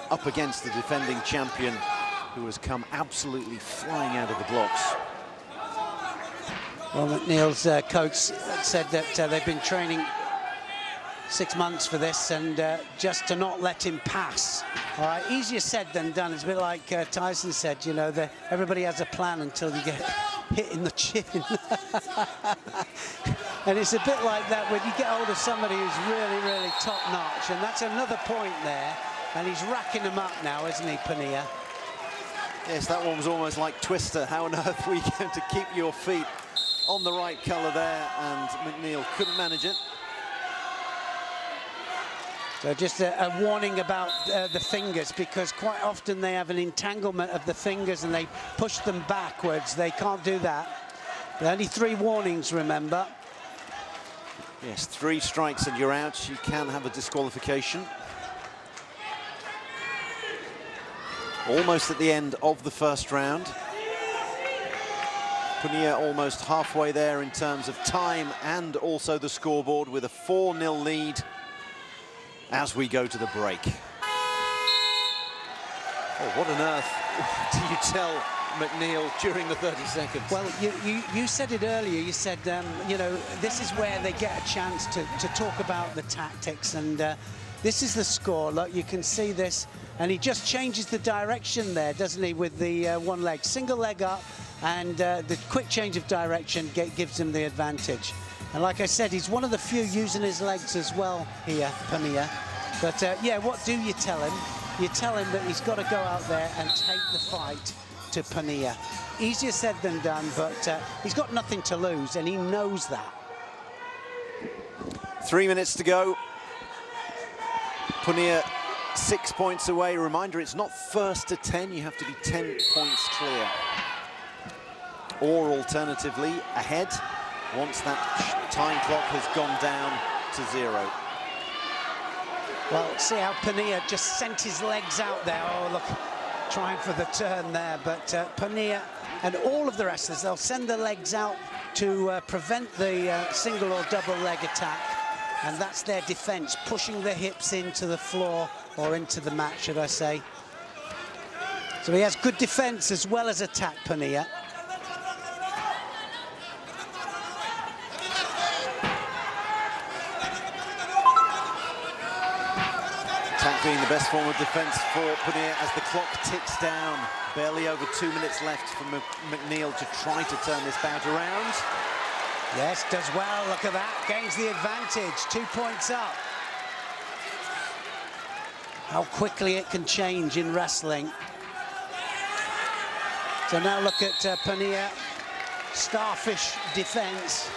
up against the defending champion, who has come absolutely flying out of the blocks. Well, McNeil's coach said that they've been training 6 months for this, and just to not let him pass. All right, easier said than done. It's a bit like Tyson said, you know, everybody has a plan until you get hit in the chin. And it's a bit like that when you get hold of somebody who's really, really top-notch, and that's another point there, and he's racking them up now, isn't he, Puniyya? Yes, that one was almost like Twister. How on earth were you going to keep your feet on the right colour there? And McNeil couldn't manage it. So just a warning about the fingers, because quite often they have an entanglement of the fingers and they push them backwards. They can't do that. There are only 3 warnings, remember. Yes, 3 strikes and you're out. You can have a disqualification. Almost at the end of the first round. Puniyya almost halfway there in terms of time and also the scoreboard, with a 4-0 lead as we go to the break. Oh, what on earth do you tell McNeil during the 30 seconds? Well, you said it earlier. You said, you know, this is where they get a chance to talk about the tactics, and this is the score. Look, you can see this, and he just changes the direction there, doesn't he, with the one leg. Single leg up, and the quick change of direction gives him the advantage. And like I said, he's one of the few using his legs as well here, Puniyya. But yeah, what do you tell him? You tell him that he's got to go out there and take the fight to Puniyya. Easier said than done, but he's got nothing to lose, and he knows that. 3 minutes to go. Puniyya 6 points away. Reminder, it's not first to 10. You have to be 10 points clear. Or alternatively, ahead once that time clock has gone down to 0. Well, see how Puniyya just sent his legs out there. Oh, look, trying for the turn there. But Puniyya and all of the wrestlers, they'll send their legs out to prevent the single or double leg attack. And that's their defense, pushing the hips into the floor, or into the mat, should I say. So he has good defense as well as attack, Puniyya. Attack being the best form of defense for Puniyya as the clock ticks down. Barely over 2 minutes left for McNeil to try to turn this bout around. Yes, does well, look at that, gains the advantage, 2 points up. How quickly it can change in wrestling. So now look at Puniyya, starfish defense.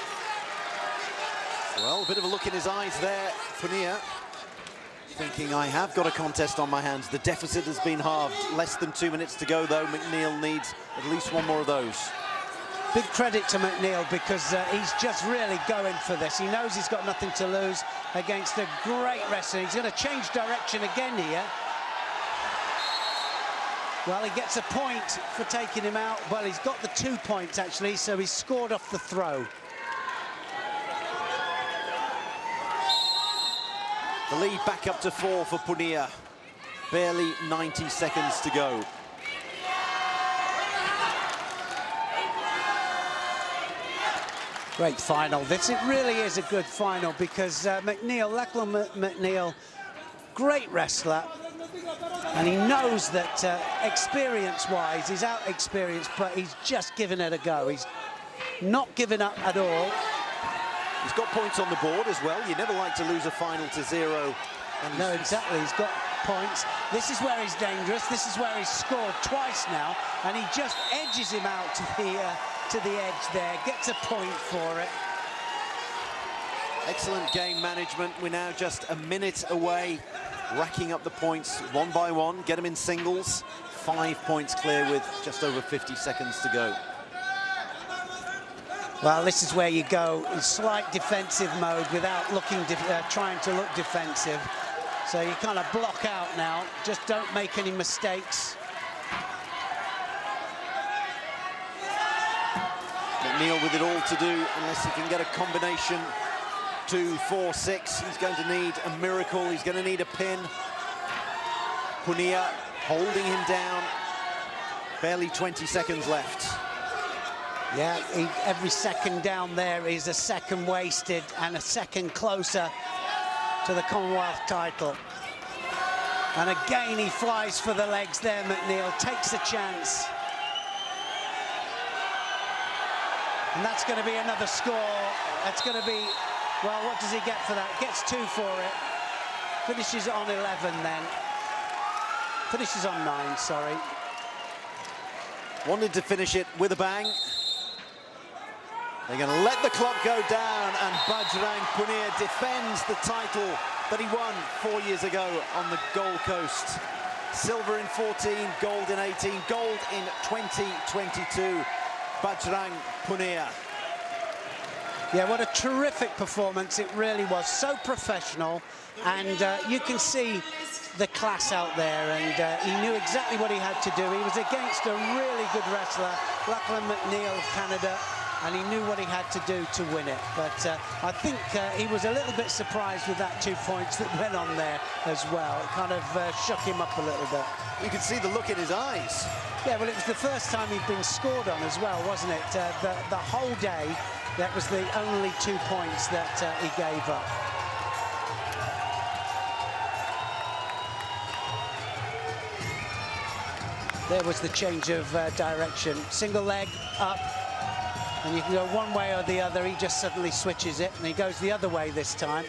Well, a bit of a look in his eyes there, Puniyya, thinking, I have got a contest on my hands. The deficit has been halved. Less than 2 minutes to go, though. McNeil needs at least one more of those. Big credit to McNeil, because he's just really going for this. He knows he's got nothing to lose against a great wrestler. He's going to change direction again here. Well, he gets a point for taking him out. Well, he's got the 2 points, actually, so he's scored off the throw. The lead back up to 4 for Puniyya. Barely 90 seconds to go. Great final. It really is a good final, because Lachlan McNeil, great wrestler, and he knows that experience-wise, he's out-experienced, but he's just given it a go. He's not given up at all. He's got points on the board as well. You never like to lose a final to 0. And no, exactly. He's got points. This is where he's dangerous. This is where he's scored twice now, and he just edges him out to the edge there. Gets a point for it. Excellent game management. We're now just a minute away, racking up the points one by one. Get them in singles. 5 points clear with just over 50 seconds to go. Well, this is where you go in slight defensive mode without looking, trying to look defensive. So you kind of block out now. Just don't make any mistakes. McNeil with it all to do, unless he can get a combination 2, 4, 6. He's going to need a miracle. He's going to need a pin. Puniya holding him down. Barely 20 seconds left. Yeah, every second down there is a second wasted and a second closer to the Commonwealth title. And again, he flies for the legs there, McNeil, takes a chance. And that's going to be another score. That's going to be, well, what does he get for that? Gets 2 for it. Finishes on 11 then. Finishes on 9, sorry. Wanted to finish it with a bang. They're going to let the clock go down, and Bajrang Punia defends the title that he won 4 years ago on the Gold Coast. Silver in 14, gold in 18, gold in 2022. Bajrang Punia. Yeah, what a terrific performance it really was. So professional, and you can see the class out there, and he knew exactly what he had to do. He was against a really good wrestler, Lachlan McNeil of Canada, and he knew what he had to do to win it. But I think he was a little bit surprised with that 2 points that went on there as well. It kind of shook him up a little bit. You could see the look in his eyes. Yeah, well, it was the first time he'd been scored on as well, wasn't it? The whole day, that was the only 2 points that he gave up. There was the change of direction. Single leg up, and you can go one way or the other. He just suddenly switches it, and he goes the other way this time.